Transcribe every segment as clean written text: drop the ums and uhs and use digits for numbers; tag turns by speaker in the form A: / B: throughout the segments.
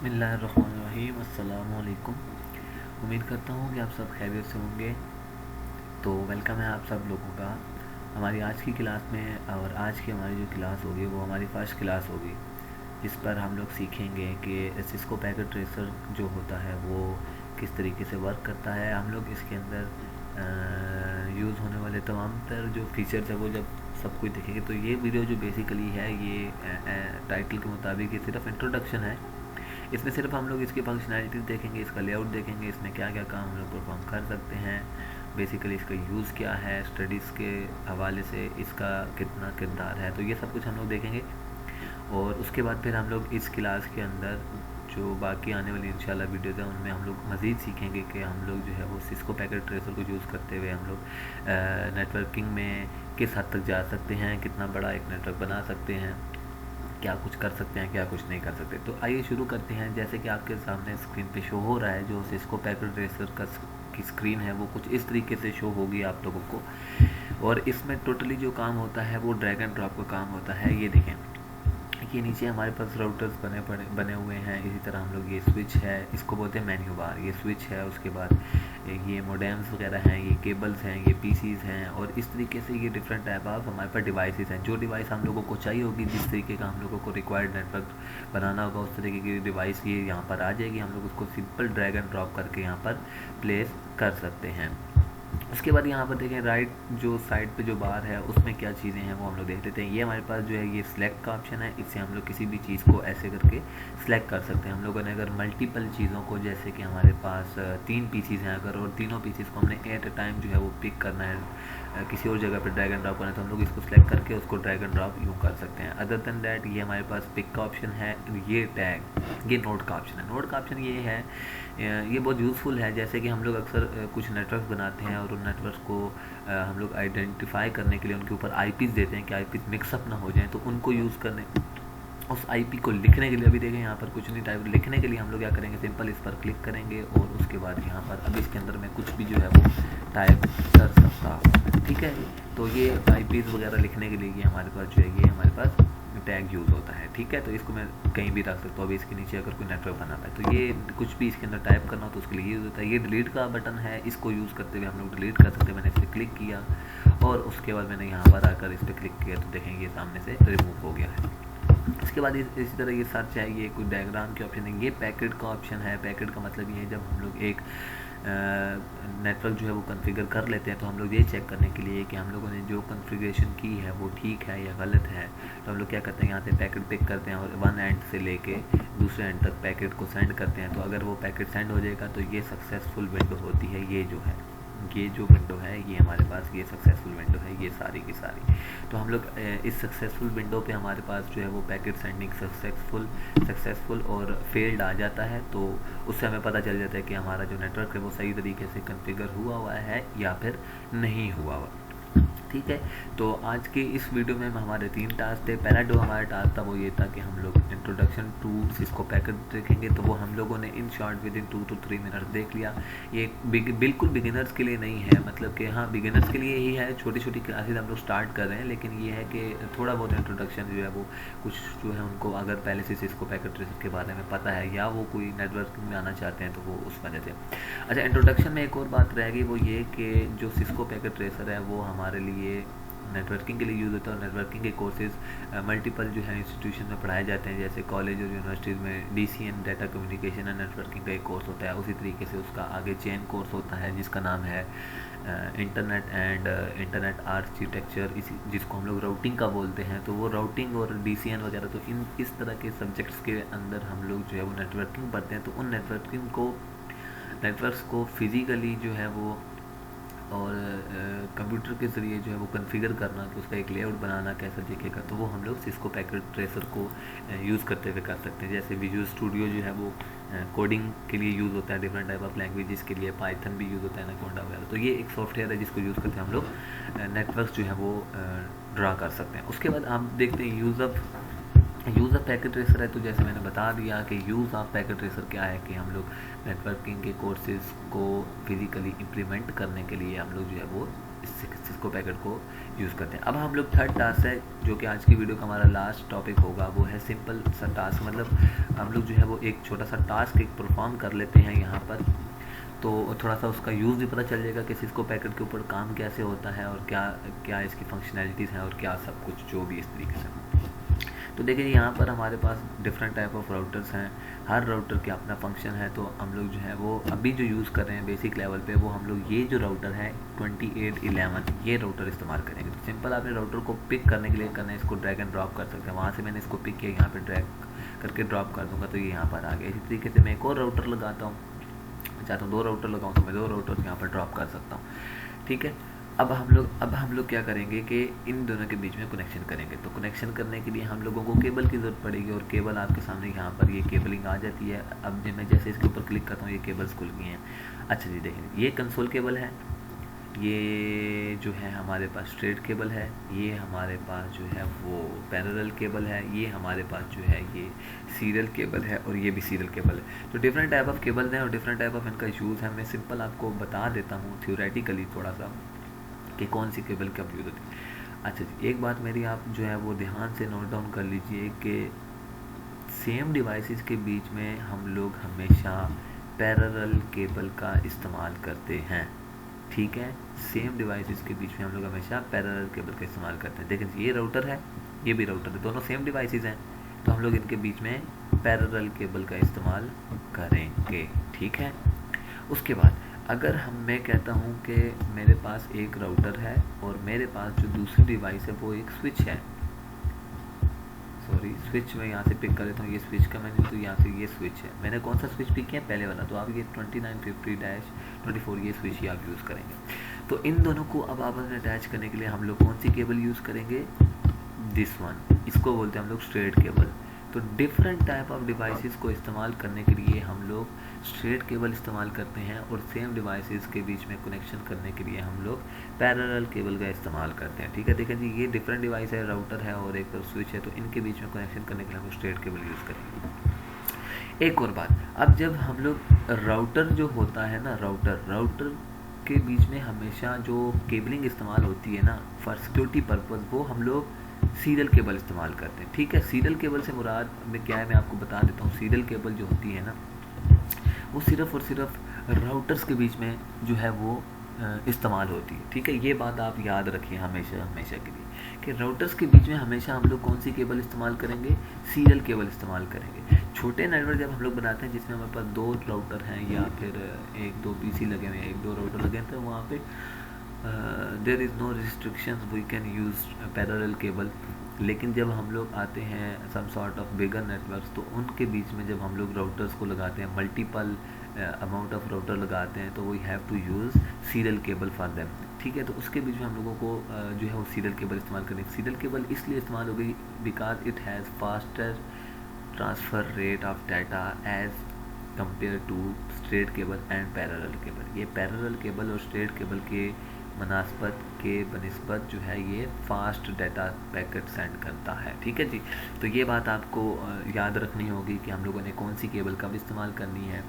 A: बिस्मिल्लाहिर्रहमानिर्रहीम। अस्सलाम वालेकुम। उम्मीद करता हूँ कि आप सब खैरियत से होंगे। तो वेलकम है आप सब लोगों का हमारी आज की क्लास में। और आज की हमारी जो क्लास होगी वो हमारी फर्स्ट क्लास होगी, जिस पर हम लोग सीखेंगे कि सिस्को पैकेट ट्रेसर जो होता है वो किस तरीके से वर्क करता है। हम लोग इसके अंदर यूज़ होने वाले तमाम तर जो फीचर्स है वो जब सब कुछ देखेंगे। तो ये वीडियो जो बेसिकली है ये टाइटल के मुताबिक ये सिर्फ इंट्रोडक्शन है। इसमें सिर्फ हम लोग इसकी फंक्शनैलिटीज़ देखेंगे, इसका लेआउट देखेंगे, इसमें क्या क्या काम हम लोग परफॉर्म कर सकते हैं, बेसिकली इसका यूज़ क्या है, स्टडीज़ के हवाले से इसका कितना किरदार है, तो ये सब कुछ हम लोग देखेंगे। और उसके बाद फिर हम लोग इस क्लास के अंदर जो बाकी आने वाली इंशाल्लाह वीडियोज़ हैं उनमें हम लोग मज़ीद सीखेंगे कि हम लोग जो है वो सिस्को पैकेट ट्रेसर को यूज़ करते हुए हम लोग नेटवर्किंग में किस हद तक जा सकते हैं, कितना बड़ा एक नेटवर्क बना सकते हैं, क्या कुछ कर सकते हैं, क्या कुछ नहीं कर सकते। तो आइए शुरू करते हैं। जैसे कि आपके सामने स्क्रीन पे शो हो रहा है, जो सिस्को पैकेट ट्रेसर का की स्क्रीन है वो कुछ इस तरीके से शो होगी आप लोगों को। और इसमें टोटली जो काम होता है वो ड्रैग एंड ड्रॉप का काम होता है। ये देखें, ये नीचे हमारे पास राउटर्स बने हुए हैं। इसी तरह हम लोग ये स्विच है, इसको बोलते हैं मेन्यू बार, ये स्विच है। उसके बाद ये मोडेम्स वगैरह हैं, ये केबल्स हैं, ये पीसीज हैं। और इस तरीके से ये डिफरेंट टाइप ऑफ हमारे पास डिवाइसेस हैं। जो डिवाइस हम लोगों को चाहिए होगी, जिस तरीके का हम लोगों को रिक्वायर्ड नेटवर्क बनाना होगा, उस तरीके की डिवाइस ये यहाँ पर आ जाएगी। हम लोग उसको सिंपल ड्रैग एंड ड्रॉप करके यहाँ पर प्लेस कर सकते हैं। उसके बाद यहाँ पर देखें राइट जो साइड पे जो बार है उसमें क्या चीज़ें हैं वो हम लोग देख लेते हैं। ये हमारे पास जो है ये सिलेक्ट का ऑप्शन है। इससे हम लोग किसी भी चीज़ को ऐसे करके सिलेक्ट कर सकते हैं। हम लोगों ने अगर मल्टीपल चीज़ों को, जैसे कि हमारे पास 3 पीसीज हैं अगर, और तीनों पीसीज को हमने एट अ टाइम जो है वो पिक करना है, किसी और जगह पर ड्रैग एंड ड्रॉप करना है, तो हम लोग इसको सिलेक्ट करके उसको ड्रैग एंड ड्रॉप यूँ कर सकते हैं। अदर देन दैट ये हमारे पास पिक का ऑप्शन है, ये टैग, ये नोड का ऑप्शन है। नोड का ऑप्शन ये है, ये बहुत यूज़फुल है। जैसे कि हम लोग अक्सर कुछ नेटवर्क बनाते हैं और उन नेटवर्क को हम लोग आइडेंटिफाई करने के लिए उनके ऊपर आईपीज देते हैं कि आईपीज मिक्सअप ना हो जाएं। तो उनको यूज़ करने, उस आईपी को लिखने के लिए, अभी देखें यहाँ पर कुछ नहीं टाइप लिखने के लिए हम लोग क्या करेंगे, सिंपल इस पर क्लिक करेंगे और उसके बाद यहाँ पर अब इसके अंदर में कुछ भी जो है वो टाइप कर सकता हूँ। ठीक है, तो ये आईपीज वगैरह लिखने के लिए ये हमारे पास जो है ये हमारे पास टैग यूज़ होता है। ठीक है, तो इसको मैं कहीं भी रख सकता हूँ। अभी इसके नीचे अगर कोई नेटवर्क बना हुआ है तो ये कुछ भी इसके अंदर टाइप करना हो तो उसके लिए यूज़ होता है। ये डिलीट का बटन है, इसको यूज़ करते हुए हम लोग डिलीट कर सकते हैं। मैंने इस पर क्लिक किया और उसके बाद मैंने यहाँ पर आकर इस पर क्लिक किया तो देखें ये सामने से रिमूव हो गया है। इसके बाद इसी तरह ये सर्च है, ये कोई डायग्राम के ऑप्शन है, ये पैकेट का ऑप्शन है। पैकेट का मतलब ये है जब हम लोग एक नेटवर्क जो है वो कॉन्फ़िगर कर लेते हैं तो हम लोग ये चेक करने के लिए कि हम लोगों ने जो कॉन्फ़िगरेशन की है वो ठीक है या गलत है, तो हम लोग क्या करते हैं, यहाँ से पैकेट पिक करते हैं और वन एंड से लेके दूसरे एंड तक पैकेट को सेंड करते हैं। तो अगर वो पैकेट सेंड हो जाएगा तो ये सक्सेसफुल विंडो होती है। ये जो है, ये जो विंडो है ये हमारे पास ये सक्सेसफुल विंडो है, ये सारी की सारी। तो हम लोग इस सक्सेसफुल विंडो पे हमारे पास जो है वो पैकेट सेंडिंग सक्सेसफुल और फेल्ड आ जाता है। तो उससे हमें पता चल जाता है कि हमारा जो नेटवर्क है वो सही तरीके से कॉन्फ़िगर हुआ है या फिर नहीं हुआ। ठीक है, तो आज के इस वीडियो में हमारे 3 टास्क थे। पहला जो हमारा टास्क था वो ये था कि हम लोग इंट्रोडक्शन टू सिस्को पैकेट देखेंगे, तो वो हम लोगों ने in short with in 2 to 3 minute देख लिया। ये बिल्कुल बिगिनर्स के लिए नहीं है, मतलब कि हाँ बिगिनर्स के लिए ही है, छोटी छोटी क्लासेज हम लोग स्टार्ट कर रहे हैं। लेकिन ये है कि थोड़ा बहुत इंट्रोडक्शन जो है वो कुछ जो है उनको अगर पहले से सिस्को पैकेट ट्रेसर के बारे में पता है या वो कोई नेटवर्किंग में आना चाहते हैं तो वो उस वजह से। अच्छा, इंट्रोडक्शन में एक और बात रहेगी, वो ये कि जो सिस्को पैकेट ट्रेसर है वो हमारे लिए नेटवर्किंग के लिए यूज़ होता है। और नेटवर्किंग के कोर्सेज मल्टीपल जो है इंस्टीट्यूशन में पढ़ाए जाते हैं, जैसे कॉलेज और यूनिवर्सिटीज़ में DCN data communication and networking का एक कोर्स होता है। उसी तरीके से उसका आगे चेन कोर्स होता है जिसका नाम है इंटरनेट आर्किटेक्चर, इसी जिसको हम लोग राउटिंग का बोलते हैं। तो वो राउटिंग और DCN वगैरह, तो इन इस तरह के सब्जेक्ट्स के अंदर हम लोग जो है वो नेटवर्किंग पढ़ते हैं। तो उन नेटवर्क्स को फिज़िकली जो है वो और कंप्यूटर के ज़रिए जो है वो कॉन्फ़िगर करना, कि उसका एक लेआउट बनाना कैसा दिखेगा, तो वो हम लोग सिस्को पैकेट ट्रेसर को यूज़ करते हुए कर सकते हैं। जैसे विजुअल स्टूडियो जो है वो कोडिंग के लिए यूज़ होता है, डिफरेंट टाइप ऑफ लैंग्वेजेस के लिए, पाइथन भी यूज़ होता है, एनाकोंडा वगैरह। तो ये एक सॉफ्टवेयर है जिसको यूज़ करते हैं हम लोग नेटवर्क्स जो है वो ड्रा कर सकते हैं। उसके बाद हम देखते हैं यूज़ ऑफ पैकेट ट्रेसर है। तो जैसे मैंने बता दिया कि यूज़ ऑफ पैकेट ट्रेसर क्या है, कि हम लोग नेटवर्किंग के कोर्सेज़ को फिज़िकली इम्प्लीमेंट करने के लिए हम लोग जो है वो सिस्को पैकेट को यूज़ करते हैं। अब हम लोग थर्ड टास्क है जो कि आज की वीडियो का हमारा लास्ट टॉपिक होगा, वो है सिंपल सा टास्क। मतलब हम लोग जो है वो एक छोटा सा टास्क एक परफॉर्म कर लेते हैं यहाँ पर, तो थोड़ा सा उसका यूज़ भी पता चल जाएगा कि सिस्को पैकेट के ऊपर काम कैसे होता है और क्या क्या इसकी फंक्शनैलिटीज़ हैं और क्या सब कुछ जो भी इस तरीके से। तो देखिए यहाँ पर हमारे पास डिफरेंट टाइप ऑफ राउटर्स हैं, हर राउटर के अपना फंक्शन है। तो हम लोग जो है वो अभी जो यूज़ कर रहे हैं बेसिक लेवल पे, वो हम लोग ये जो राउटर है 2811 ये राउटर इस्तेमाल करेंगे। तो सिंपल आपने राउटर को पिक करने के लिए करना है, इसको ड्रैग एंड ड्रॉप कर सकते हैं। वहाँ से मैंने इसको पिक किया, यहाँ पर ड्रैग करके ड्रॉप कर दूँगा तो ये यहाँ पर आ गया। इसी तरीके से मैं एक और राउटर लगाता हूँ, चाहता हूँ 2 राउटर लगाऊँ तो मैं 2 राउटर यहाँ पर ड्रॉप कर सकता हूँ, ठीक है। अब हम लोग क्या करेंगे कि इन दोनों के बीच में कनेक्शन करेंगे। तो कनेक्शन करने के लिए हम लोगों को केबल की ज़रूरत पड़ेगी और केबल आपके सामने यहाँ पर ये केबलिंग आ जाती है। अब जब मैं जैसे इसके ऊपर क्लिक करता हूँ ये केबल्स खुल गई हैं। अच्छा जी देखें, ये कंसोल केबल है, ये जो है हमारे पास स्ट्रेट केबल है, ये हमारे पास जो है वो पैरेलल केबल है, ये हमारे पास जो है ये सीरियल केबल है और ये भी सीरियल केबल है। तो डिफरेंट टाइप ऑफ केबल हैं और डिफरेंट टाइप ऑफ इनका यूज़ है। मैं सिंपल आपको बता देता हूँ थ्योरेटिकली थोड़ा सा कि कौन सी केबल कब यूज़ होती है। अच्छा जी, एक बात मेरी आप जो है वो ध्यान से नोट डाउन कर लीजिए कि सेम डिवाइसेस के बीच में हम लोग हमेशा पैरेलल केबल का इस्तेमाल करते हैं, ठीक है। सेम डिवाइसेस के बीच में हम लोग हमेशा पैरेलल केबल का इस्तेमाल करते हैं। देखिए ये राउटर है, ये भी राउटर है, दोनों सेम डिवाइसेस हैं, तो हम लोग इनके बीच में पैरेलल केबल का इस्तेमाल करेंगे, ठीक है। उसके बाद अगर मैं कहता हूँ कि मेरे पास एक राउटर है और मेरे पास जो दूसरी डिवाइस है वो एक स्विच है, सॉरी स्विच मैं यहाँ से पिक कर लेता हूँ, ये स्विच का मेन्यू, तो यहाँ से ये स्विच है। मैंने कौन सा स्विच पिक किया, पहले वाला, तो आप ये 2950-24 ये स्विच ही आप यूज़ करेंगे। तो इन दोनों को अब आपस में अटैच करने के लिए हम लोग कौन सी केबल यूज़ करेंगे, दिस वन, इसको बोलते हैं हम लोग स्ट्रेट केबल। तो डिफरेंट टाइप ऑफ डिवाइसेस को इस्तेमाल करने के लिए हम लोग स्ट्रेट केबल इस्तेमाल करते हैं और सेम डिवाइसेस के बीच में कनेक्शन करने के लिए हम लोग पैरेलल केबल का इस्तेमाल करते हैं, ठीक है। देखें जी ये डिफरेंट डिवाइस है, राउटर है और एक स्विच है, तो इनके बीच में कनेक्शन करने के लिए हम लोग स्ट्रेट केबल यूज़ करेंगे। एक और बात, अब जब हम लोग राउटर जो होता है ना, राउटर के बीच में हमेशा जो केबलिंग इस्तेमाल होती है ना फॉर सिक्योरिटी पर्पज़, वो हम लोग सीरियल केबल इस्तेमाल करते हैं, ठीक है। सीरियल केबल से मुराद में क्या है मैं आपको बता देता हूँ। सीरियल केबल जो होती है ना वो सिर्फ़ और सिर्फ राउटर्स के बीच में जो है वो इस्तेमाल होती है, ठीक है। ये बात आप याद रखिए हमेशा के लिए कि राउटर्स के बीच में हमेशा हम लोग कौन सी केबल इस्तेमाल करेंगे, सीरियल केबल इस्तेमाल करेंगे। छोटे नेटवर्क जब हम लोग बनाते हैं जिसमें हमारे पास 2 राउटर हैं या फिर 1-2 पीसी लगे हुए हैं, 1-2 राउटर लगे हैं, तो वहाँ पे there is no restrictions, we can use parallel cable. लेकिन जब हम लोग आते हैं some sort of bigger networks, तो उनके बीच में जब हम लोग राउटर्स को लगाते हैं, मल्टीपल अमाउंट ऑफ राउटर लगाते हैं, तो we have to use serial cable for them, ठीक है। तो उसके बीच में हम लोगों को जो है वो सीरियल केबल इस्तेमाल करें। सीरियल केबल इसलिए इस्तेमाल हो गई because it has faster transfer rate of data as compare to straight cable and parallel cable. ये पैरेलल केबल और स्ट्रेट केबल के बनस्बत जो है ये फास्ट डाटा पैकेट सेंड करता है, ठीक है जी। तो ये बात आपको याद रखनी होगी कि हम लोगों ने कौन सी केबल कब इस्तेमाल करनी है।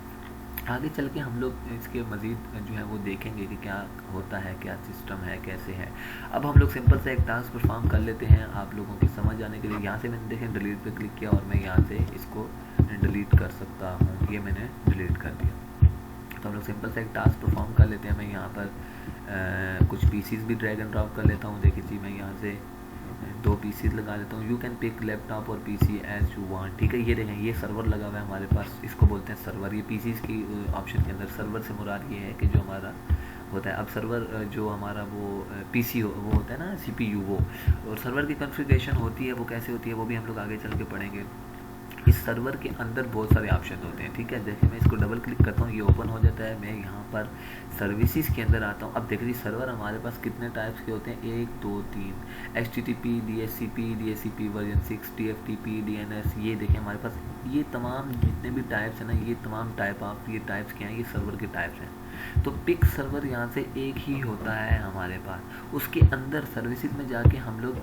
A: आगे चल के हम लोग इसके मज़ीद जो है वो देखेंगे कि क्या होता है, क्या सिस्टम है, कैसे है। अब हम लोग सिंपल से एक टास्क परफॉर्म कर लेते हैं आप लोगों के समझ आने के लिए। यहाँ से मैंने देखें डिलीट पे क्लिक किया और मैं यहाँ से इसको डिलीट कर सकता हूँ, ये मैंने डिलीट कर दिया। तो हम लोग सिंपल से एक टास्क परफॉर्म कर लेते हैं। मैं यहाँ पर कुछ पीसीज भी ड्रैग एंड ड्रॉप कर लेता हूँ। देखिए जी मैं यहाँ से 2 पीसीज लगा लेता हूँ। यू कैन पिक लैपटॉप और पीसी एज यू वांट, ठीक है। ये देखें ये सर्वर लगा हुआ है हमारे पास, इसको बोलते हैं सर्वर। ये पीसीज की ऑप्शन के अंदर सर्वर से मुराद ये है कि जो हमारा होता है, अब सर्वर जो हमारा वो पीसी वो होता है ना सीपीयू, वो और सर्वर की कॉन्फ़िगरेशन होती है वो कैसे होती है वो भी हम लोग आगे चल के पढ़ेंगे। इस सर्वर के अंदर बहुत सारे ऑप्शन होते हैं, ठीक है। देखिए मैं इसको डबल क्लिक करता हूँ, ये ओपन हो जाता है। मैं यहाँ पर सर्विसेज के अंदर आता हूँ। अब देखिए सर्वर हमारे पास कितने टाइप्स के होते हैं, 1 2 3 HTTP DHCP version 6 TFTP DNS। ये देखिए हमारे पास ये तमाम जितने भी टाइप्स हैं ना, ये तमाम टाइप्स क्या हैं, ये सर्वर के टाइप्स हैं। तो पिक सर्वर यहाँ से एक ही होता है हमारे पास। उसके अंदर सर्विसेज में जाके हम लोग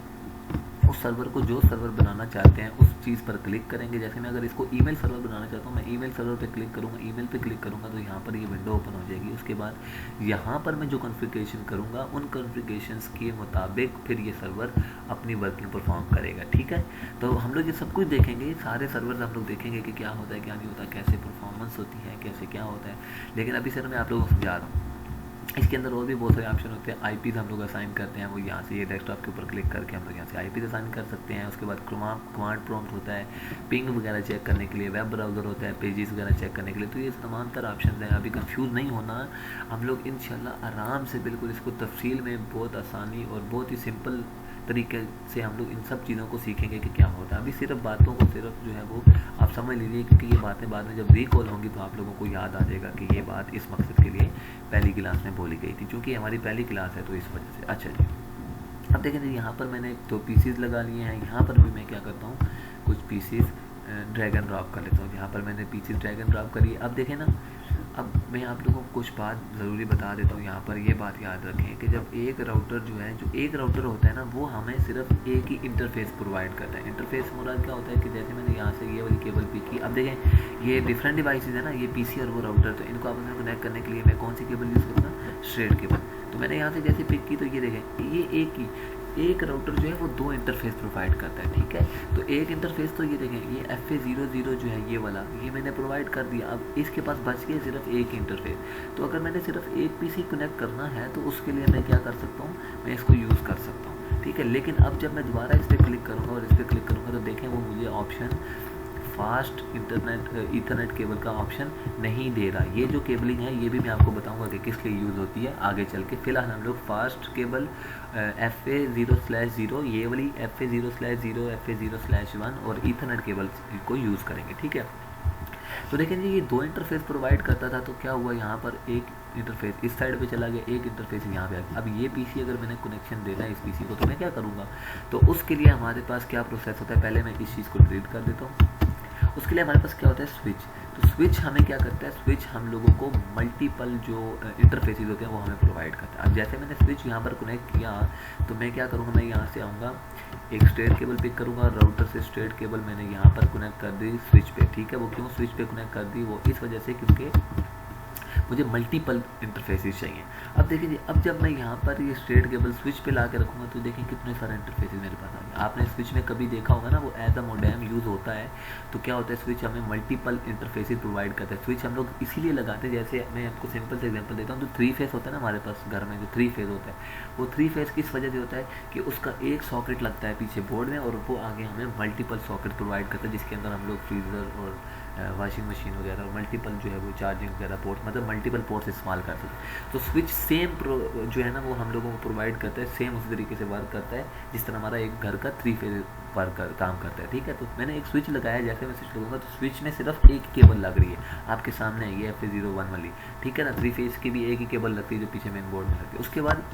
A: उस सर्वर को, जो सर्वर बनाना चाहते हैं उस चीज़ पर क्लिक करेंगे। जैसे मैं अगर इसको ईमेल सर्वर बनाना चाहता हूँ, मैं ईमेल सर्वर पे क्लिक करूँगा, ईमेल पे क्लिक करूँगा तो यहाँ पर ये विंडो ओपन हो जाएगी। उसके बाद यहाँ पर मैं जो कॉन्फ़िगरेशन करूँगा उन कॉन्फ़िगरेशंस के मुताबिक फिर ये सर्वर अपनी वर्किंग परफॉर्म करेगा। ठीक है, तो हम लोग ये सब कुछ देखेंगे, सारे सर्वर हम लोग देखेंगे कि क्या होता है क्या नहीं होता, कैसे परफॉर्मेंस होती है, कैसे क्या होता है। लेकिन अभी सर मैं आप लोगों को समझा रहा हूँ। इसके अंदर और भी बहुत सारे ऑप्शन होते हैं। आईपीज़ हम लोग असाइन करते हैं, वो यहाँ से ये डेस्कटॉप के ऊपर क्लिक करके हम लोग यहाँ से आईपीज़ असाइन कर सकते हैं। उसके बाद कमांड प्रॉम्प्ट होता है, पिंग वगैरह चेक करने के लिए, वेब ब्राउज़र होता है, पेजेस वगैरह चेक करने के लिए। तो ये तमाम तरह ऑप्शन हैं, अभी कंफ्यूज नहीं होना। हम लोग इंशाल्लाह आराम से बिल्कुल इसको तफसील में बहुत आसानी और बहुत ही सिंपल तरीके से हम लोग इन सब चीज़ों को सीखेंगे कि क्या होता है। अभी सिर्फ बातों को सिर्फ जो है वो आप समझ लीजिए, क्योंकि ये बातें बाद में जब रिकॉल होंगी तो आप लोगों को याद आ जाएगा कि ये बात इस मकसद के लिए पहली क्लास में बोली गई थी, क्योंकि हमारी पहली क्लास है तो इस वजह से। अच्छा जी, अब देखें जी, यहाँ पर मैंने 2 पीसीज लगा लिए हैं। यहाँ पर भी मैं क्या करता हूँ, कुछ पीसीज ड्रैग एंड ड्रॉप कर लेता हूँ। यहाँ पर मैंने पीसीज ड्रैग एंड ड्रॉप करी। अब देखें ना, अब मैं आप लोगों को कुछ बात ज़रूरी बता देता हूँ। यहाँ पर ये बात याद रखें कि जब एक राउटर जो एक राउटर होता है ना, वो हमें सिर्फ एक ही इंटरफेस प्रोवाइड करता है। इंटरफेस मुराद क्या होता है कि जैसे मैंने यहाँ से ये वाली केबल पिक की। अब देखें ये डिफरेंट डिवाइसेज है ना, ये पीसी और वो राउटर, तो इनको आपस में कनेक्ट करने के लिए मैं कौन सी केबल यूज़ करूँगा, स्ट्रेट केबल। तो मैंने यहाँ से जैसे पिक की तो ये देखें, ये एक राउटर जो है वो 2 इंटरफेस प्रोवाइड करता है। ठीक है, तो एक इंटरफेस तो ये देखें, ये FA00 जो है ये वाला, ये मैंने प्रोवाइड कर दिया। अब इसके पास बच गया सिर्फ एक इंटरफेस। तो अगर मैंने सिर्फ एक पीसी कनेक्ट करना है तो उसके लिए मैं क्या कर सकता हूँ, मैं इसको यूज़ कर सकता हूँ। ठीक है, लेकिन अब जब मैं दोबारा इस पर क्लिक करूँगा और इस पर क्लिक करूँगा तो देखें वो मुझे option fast internet Ethernet cable का ऑप्शन नहीं दे रहा। ये जो केबलिंग है ये भी मैं आपको बताऊंगा कि किस लिए यूज़ होती है आगे चल के। फिलहाल हम लोग फास्ट केबल FA0/0, ये वाली FA0/0, FA0/1 और ईथरनेट केबल को यूज़ करेंगे। ठीक है, तो देखें जी, ये 2 इंटरफेस प्रोवाइड करता था। तो क्या हुआ, यहाँ पर एक इंटरफेस इस साइड पे चला गया, एक इंटरफेस यहाँ पे आ गया। अब ये पीसी अगर मैंने कनेक्शन देना है इस पीसी को तो मैं क्या करूँगा, तो उसके लिए हमारे पास क्या प्रोसेस होता है, पहले मैं इस चीज़ को डिलीट कर देता हूँ। उसके लिए हमारे पास क्या होता है, स्विच। तो स्विच हमें क्या करता है, स्विच हम लोगों को मल्टीपल जो इंटरफेसेस होते हैं वो हमें प्रोवाइड करता है। अब जैसे मैंने स्विच यहाँ पर कनेक्ट किया तो मैं क्या करूँगा, मैं यहाँ से आऊँगा, एक स्ट्रेट केबल पिक करूँगा, राउटर से स्ट्रेट केबल मैंने यहाँ पर कनेक्ट कर दी स्विच पे। ठीक है, वो क्यों स्विच पे कनेक्ट कर दी, वो इस वजह से क्योंकि मुझे मल्टीपल इंटरफेसेस चाहिए। अब देखिए, अब जब मैं यहाँ पर ये स्ट्रेट केबल स्विच पे ला के रखूँगा तो देखें कितने सारे इंटरफेसेस मेरे पास आ गए। आपने स्विच में कभी देखा होगा ना, वो एज अ मोडेम यूज़ होता है। तो क्या होता है, स्विच हमें मल्टीपल इंटरफेसेस प्रोवाइड करता है। स्विच हम लोग इसीलिए लगाते हैं, जैसे मैं आपको सिंपल से एग्जांपल देता हूँ, तो 3 फेस होता है ना हमारे पास घर में, जो 3 फेस होता है, वो 3 फेस किस वजह से होता है कि उसका एक सॉकेट लगता है पीछे बोर्ड में और वो आगे हमें मल्टीपल सॉकेट प्रोवाइड करता है, जिसके अंदर हम लोग फ्रीज़र और वॉशिंग मशीन वगैरह और मल्टीपल जो है वो चार्जिंग वगैरह पोर्ट, मतलब मल्टीपल पोर्ट्स इस्तेमाल कर सकते हैं। तो स्विच सेम जो है ना वो हम लोगों को प्रोवाइड करता है, सेम उसी तरीके से वर्क करता है जिस तरह हमारा एक घर का 3 फेज वर्क काम करता है। ठीक है, तो मैंने एक स्विच लगाया, जैसे मैं स्विच लगाऊंगा तो स्विच में सिर्फ एक केबल लग रही है, आपके सामने है ये FA01 वाली। ठीक है ना, 3 फेज की भी एक ही केबल लगती है जो पीछे मेन बोर्ड में लगती है। उसके बाद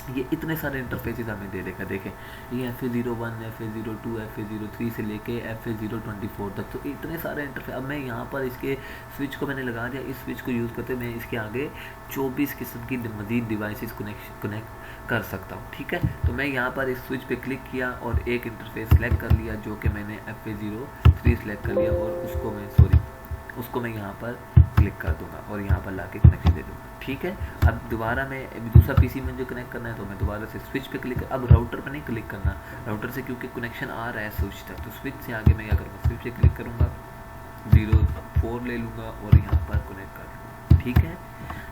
A: ये इतने सारे इंटरफेसेस हमें दे देगा। देखें ये FA01, FA02, FA03 से लेके FA024 तक, तो इतने सारे इंटरफेस। अब मैं यहाँ पर इसके स्विच को मैंने लगा दिया, इस स्विच को यूज़ करते मैं इसके आगे 24 किस्म की मज़ीद डिवाइसेस कनेक्ट कर सकता हूँ। ठीक है, तो मैं यहाँ पर इस स्विच पे क्लिक किया और एक इंटरफेस सेलेक्ट कर लिया जो कि मैंने FA03 सेलेक्ट कर लिया और उसको मैं यहाँ पर क्लिक कर दूंगा और यहाँ पर लाके कनेक्शन दे दूँगा। ठीक है, अब दोबारा मैं दूसरा पीसी में जो कनेक्ट करना है तो मैं दोबारा से स्विच पे क्लिक, अब राउटर पे नहीं क्लिक करना, राउटर से क्योंकि कनेक्शन आ रहा है स्विच तक, तो स्विच से आगे मैं क्या करूँगा, स्विच पे क्लिक करूँगा, 04 ले लूँगा और यहाँ पर कनेक्ट कर दूँगा। ठीक है,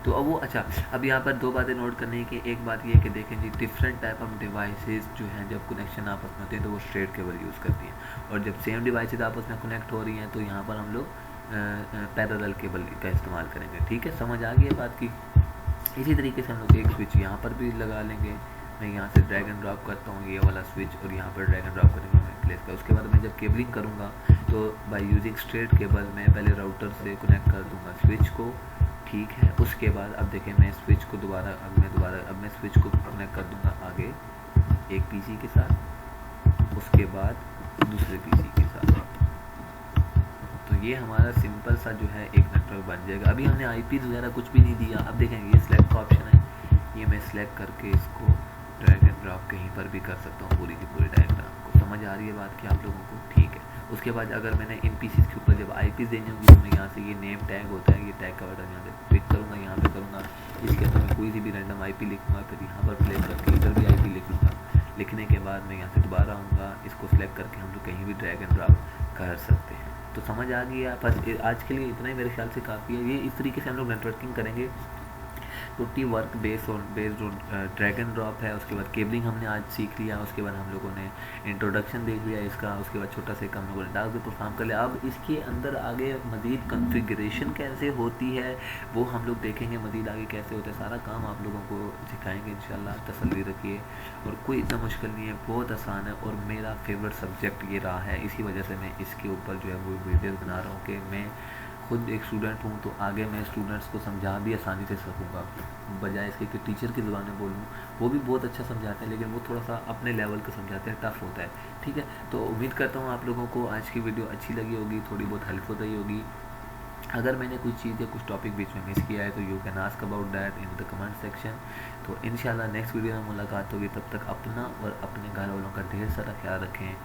A: तो अब वो अच्छा, अब यहाँ पर 2 बातें नोट करने की। एक बात ये कि देखें जी, डिफरेंट टाइप ऑफ डिवाइसेस जो हैं जब कनेक्शन आपस में होते हैं तो वो स्ट्रेट केबल यूज़ करती हैं, और जब सेम डिवाइसेस आपस में कनेक्ट हो रही हैं तो यहाँ पर हम लोग पैरेलल केबल का इस्तेमाल करेंगे। ठीक है, समझ आ गई बात की। इसी तरीके से हम लोग एक स्विच यहाँ पर भी लगा लेंगे। मैं यहाँ से ड्रैग एंड ड्रॉप करता हूँ ये वाला स्विच और यहाँ पर ड्रैग एंड ड्रॉप करेंगे मैं प्लेस का। उसके बाद मैं जब केबलिंग करूँगा तो बाय यूजिंग स्ट्रेट केबल मैं पहले राउटर से कनेक्ट कर दूँगा स्विच को। ठीक है, उसके बाद अब देखें मैं स्विच को अब मैं स्विच को कनेक्ट कर दूँगा आगे एक पीसी के साथ, उसके बाद दूसरे पीसी के साथ। तो ये हमारा सिंपल सा जो है एक नेटवर्क बन जाएगा। अभी हमने आईपीज़ वगैरह कुछ भी नहीं दिया। अब देखेंगे ये सिलेक्ट का ऑप्शन है, ये मैं सिलेक्ट करके इसको ड्रैग एंड ड्रॉप कहीं पर भी कर सकता हूँ पूरी की पूरी डायग्राम को। समझ आ रही है बात कि आप लोगों को? ठीक है। उसके बाद अगर मैंने इन पीसीज के ऊपर जब आई पीस देनी होगी तो मैं यहाँ से ये नेम टैग होता है, ये टैग का बटन यहाँ से क्लिक करूँगा, यहाँ पे करूँगा, इसके अंदर मैं कोई सी भी रैंडम आईपी लिखूँगा, फिर यहाँ पर प्ले करके इधर भी आईपी लिख लूँगा। लिखने के बाद मैं यहाँ से दोबारा आऊँगा, इसको सिलेक्ट करके हम लोग कहीं भी ड्रैग एंड ड्रॉप कर सकते हैं। तो समझ आ गई है? बस आज के लिए इतना ही मेरे ख्याल से काफ़ी है। ये इस तरीके से हम लोग नेटवर्किंग करेंगे। Totally work based on drag and drop है। उसके बाद केबलिंग हमने आज सीख लिया, उसके बाद हम लोगों ने इंट्रोडक्शन देख लिया इसका, उसके बाद छोटा सा हम लोगों ने टास्क भी परफॉर्म कर लिया। अब इसके अंदर आगे मज़ीद कॉन्फ़िगरेशन कैसे होती है वो हम लोग देखेंगे, मज़ीद आगे कैसे होता है, सारा काम आप लोगों को सिखाएंगे इंशाल्लाह। तसल्ली रखिए। और कोई इतना मुश्किल नहीं है, बहुत आसान है और मेरा फेवरेट सब्जेक्ट ये रहा है। इसी वजह से मैं इसके ऊपर जो है वो वीडियोज़ बना रहा हूँ कि मैं खुद एक स्टूडेंट हूँ, तो आगे मैं स्टूडेंट्स को समझा भी आसानी से सकूँगा, बजाय इसके कि टीचर की ज़ुबान में बोलूँ। वो भी बहुत अच्छा समझाते हैं लेकिन वो थोड़ा सा अपने लेवल का समझाते हैं, टफ होता है। ठीक है, तो उम्मीद करता हूँ आप लोगों को आज की वीडियो अच्छी लगी होगी, थोड़ी बहुत हेल्प हो रही होगी। अगर मैंने कुछ चीज़ या कुछ टॉपिक बीच में मिस किया है तो you can ask about that in the comment section. तो इंशाल्लाह नेक्स्ट वीडियो में मुलाकात होगी। तब तक अपना और अपने घर वालों का ढेर सारा ख्याल रखें।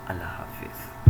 A: अल्लाह हाफिज़।